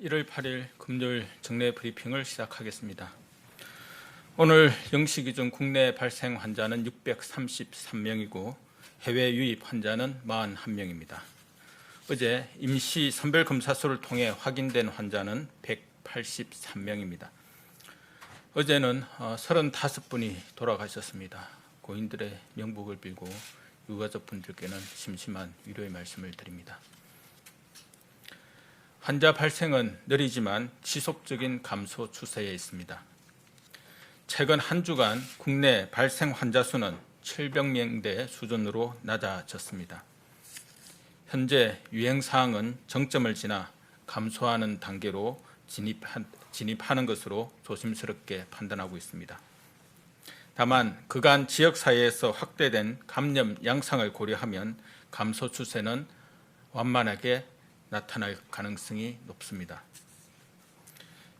1월 8일 금요일 정례 브리핑을 시작하겠습니다. 오늘 0시 기준 국내 발생 환자는 633명이고 해외 유입 환자는 41명입니다. 어제 임시 선별검사소를 통해 확인된 환자는 183명입니다. 어제는 35분이 돌아가셨습니다. 고인들의 명복을 빌고 유가족분들께는 심심한 위로의 말씀을 드립니다. 환자 발생은 느리지만 지속적인 감소 추세에 있습니다. 최근 한 주간 국내 발생 환자 수는 700명대 수준으로 낮아졌습니다. 현재 유행사항은 정점을 지나 감소하는 단계로 진입하는 것으로 조심스럽게 판단하고 있습니다. 다만 그간 지역사회에서 확대된 감염 양상을 고려하면 감소 추세는 완만하게 나타날 가능성이 높습니다.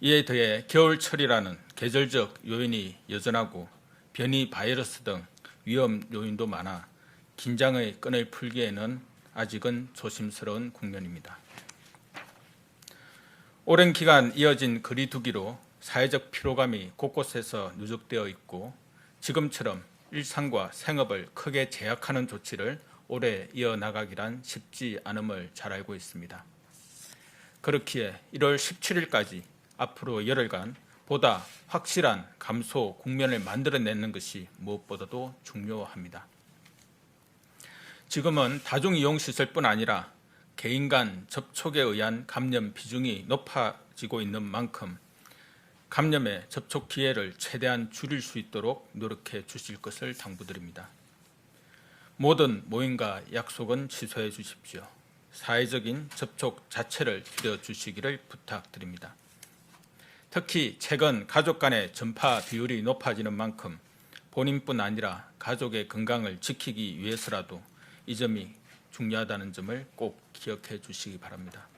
이에 더해 겨울철이라는 계절적 요인이 여전하고 변이 바이러스 등 위험 요인도 많아 긴장의 끈을 풀기에는 아직은 조심스러운 국면입니다. 오랜 기간 이어진 거리두기로 사회적 피로감이 곳곳에서 누적되어 있고 지금처럼 일상과 생업을 크게 제약하는 조치를 오래 이어나가기란 쉽지 않음을 잘 알고 있습니다. 그렇기에 1월 17일까지 앞으로 열흘간 보다 확실한 감소 국면을 만들어내는 것이 무엇보다도 중요합니다. 지금은 다중이용시설뿐 아니라 개인 간 접촉에 의한 감염 비중이 높아지고 있는 만큼 감염의 접촉 기회를 최대한 줄일 수 있도록 노력해 주실 것을 당부드립니다. 모든 모임과 약속은 취소해 주십시오. 사회적인 접촉 자체를 줄여주시기를 부탁드립니다. 특히 최근 가족 간의 전파 비율이 높아지는 만큼 본인뿐 아니라 가족의 건강을 지키기 위해서라도 이 점이 중요하다는 점을 꼭 기억해 주시기 바랍니다.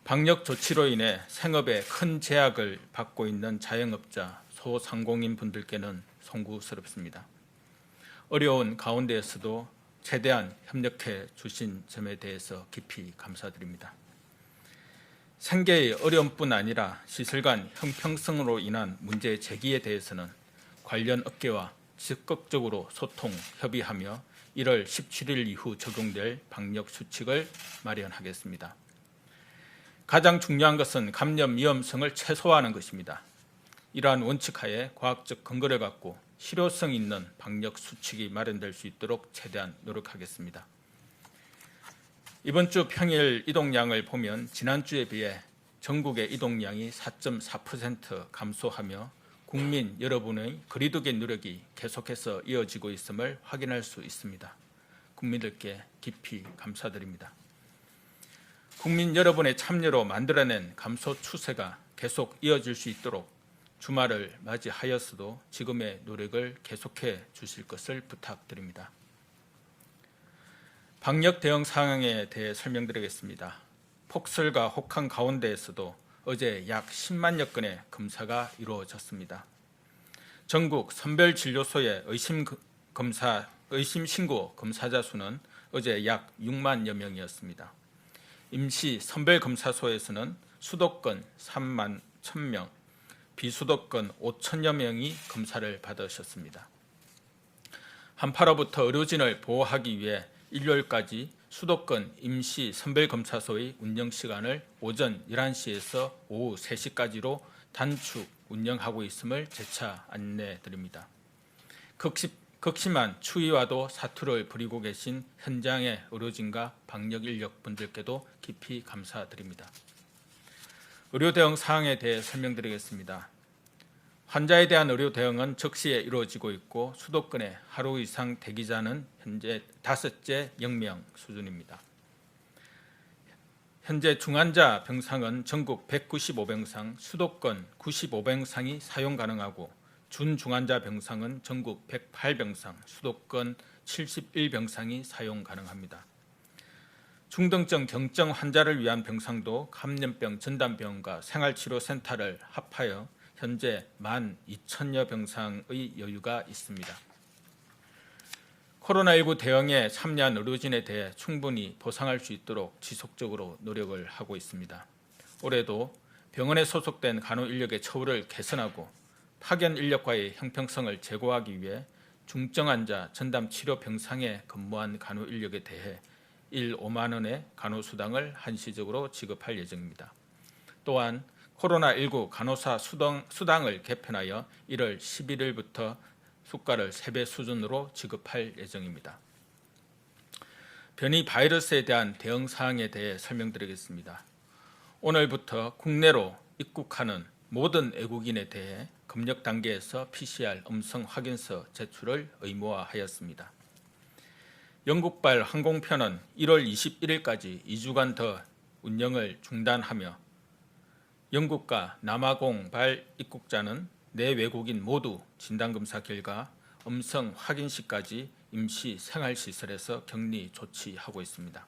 방역 조치로 인해 생업에 큰 제약을 받고 있는 자영업자, 소상공인 분들께는 송구스럽습니다. 어려운 가운데에서도 최대한 협력해 주신 점에 대해서 깊이 감사드립니다. 생계의 어려움뿐 아니라 시설 간 형평성으로 인한 문제 제기에 대해서는 관련 업계와 적극적으로 소통, 협의하며 1월 17일 이후 적용될 방역 수칙을 마련하겠습니다. 가장 중요한 것은 감염 위험성을 최소화하는 것입니다. 이러한 원칙하에 과학적 근거를 갖고 실효성 있는 방역 수칙이 마련될 수 있도록 최대한 노력하겠습니다. 이번 주 평일 이동량을 보면 지난주에 비해 전국의 이동량이 4.4% 감소하며 국민 여러분의 거리두기 노력이 계속해서 이어지고 있음을 확인할 수 있습니다. 국민들께 깊이 감사드립니다. 국민 여러분의 참여로 만들어낸 감소 추세가 계속 이어질 수 있도록 주말을 맞이하였어도 지금의 노력을 계속해 주실 것을 부탁드립니다. 방역 대응 상황에 대해 설명드리겠습니다. 폭설과 혹한 가운데에서도 어제 약 10만여 건의 검사가 이루어졌습니다. 전국 선별진료소의 의심 신고 검사자 수는 어제 약 6만여 명이었습니다. 임시 선별검사소에서는 수도권 3만 1,000명, 비수도권 5천여 명이 검사를 받으셨습니다. 한파로부터 의료진을 보호하기 위해 일요일까지 수도권 임시 선별검사소의 운영 시간을 오전 11시에서 오후 3시까지로 단축 운영하고 있음을 재차 안내드립니다. 극심한 추위와도 사투를 벌이고 계신 현장의 의료진과 방역 인력분들께도 깊이 감사드립니다. 의료 대응 사항에 대해 설명드리겠습니다. 환자에 대한 의료 대응은 적시에 이루어지고 있고 수도권의 하루 이상 대기자는 현재 5째 0명 수준입니다. 현재 중환자 병상은 전국 195병상, 수도권 95병상이 사용 가능하고 준중환자 병상은 전국 108병상, 수도권 71병상이 사용 가능합니다. 중등증 경증 환자를 위한 병상도 감염병 전담병원과 생활치료센터를 합하여 현재 12,000여 병상의 여유가 있습니다. 코로나19 대응에 참여한 의료진에 대해 충분히 보상할 수 있도록 지속적으로 노력을 하고 있습니다. 올해도 병원에 소속된 간호 인력의 처우를 개선하고 파견 인력과의 형평성을 제고하기 위해 중증 환자 전담 치료 병상에 근무한 간호 인력에 대해 일 5만 원의 간호수당을 한시적으로 지급할 예정입니다. 또한 코로나19 간호사 수당을 개편하여 1월 11일부터 수가를 3배 수준으로 지급할 예정입니다. 변이 바이러스에 대한 대응 사항에 대해 설명드리겠습니다. 오늘부터 국내로 입국하는 모든 외국인에 대해 검역 단계에서 PCR 음성 확인서 제출을 의무화하였습니다. 영국발 항공편은 1월 21일까지 2주간 더 운영을 중단하며 영국과 남아공발 입국자는 내 외국인 모두 진단검사 결과 음성 확인 시까지 임시 생활시설에서 격리 조치하고 있습니다.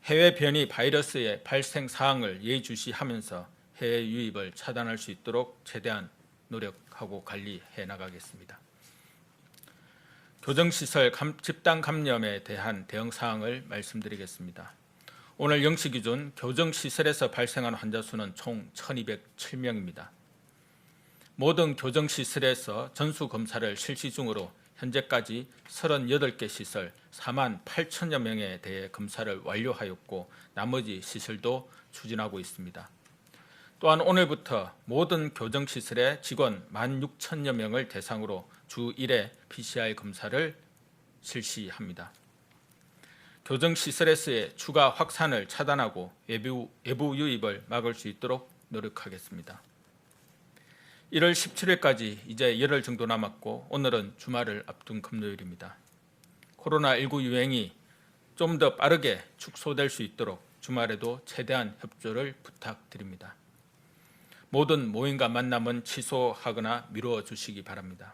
해외 변이 바이러스의 발생 사항을 예의주시하면서 해외 유입을 차단할 수 있도록 최대한 노력하고 관리해 나가겠습니다. 교정시설 집단 감염에 대한 대응 사항을 말씀드리겠습니다. 오늘 0시 기준 교정시설에서 발생한 환자 수는 총 1,207명입니다. 모든 교정시설에서 전수검사를 실시 중으로 현재까지 38개 시설 4만 8천여 명에 대해 검사를 완료하였고 나머지 시설도 추진하고 있습니다. 또한 오늘부터 모든 교정시설의 직원 16,000여 명을 대상으로 주 1회 PCR 검사를 실시합니다. 교정시설에서의 추가 확산을 차단하고 외부 유입을 막을 수 있도록 노력하겠습니다. 1월 17일까지 이제 열흘 정도 남았고 오늘은 주말을 앞둔 금요일입니다. 코로나19 유행이 좀 더 빠르게 축소될 수 있도록 주말에도 최대한 협조를 부탁드립니다. 모든 모임과 만남은 취소하거나 미루어 주시기 바랍니다.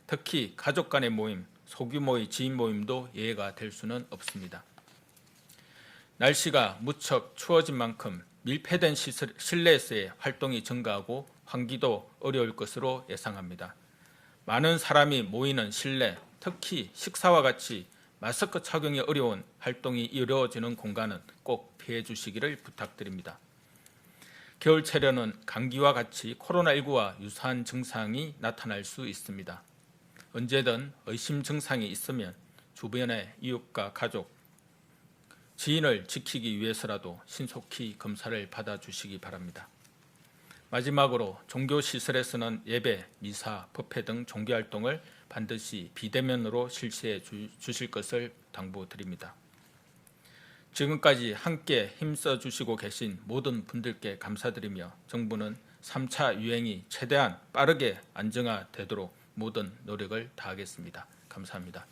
특히 가족 간의 모임, 소규모의 지인 모임도 예외가 될 수는 없습니다. 날씨가 무척 추워진 만큼 밀폐된 실내에서의 활동이 증가하고 환기도 어려울 것으로 예상합니다. 많은 사람이 모이는 실내, 특히 식사와 같이 마스크 착용이 어려운 활동이 이루어지는 공간은 꼭 피해 주시기를 부탁드립니다. 겨울철에는 감기와 같이 코로나19와 유사한 증상이 나타날 수 있습니다. 언제든 의심 증상이 있으면 주변의 이웃과 가족, 지인을 지키기 위해서라도 신속히 검사를 받아주시기 바랍니다. 마지막으로 종교시설에서는 예배, 미사, 법회 등 종교활동을 반드시 비대면으로 실시해 주실 것을 당부드립니다. 지금까지 함께 힘써 주시고 계신 모든 분들께 감사드리며 정부는 3차 유행이 최대한 빠르게 안정화되도록 모든 노력을 다하겠습니다. 감사합니다.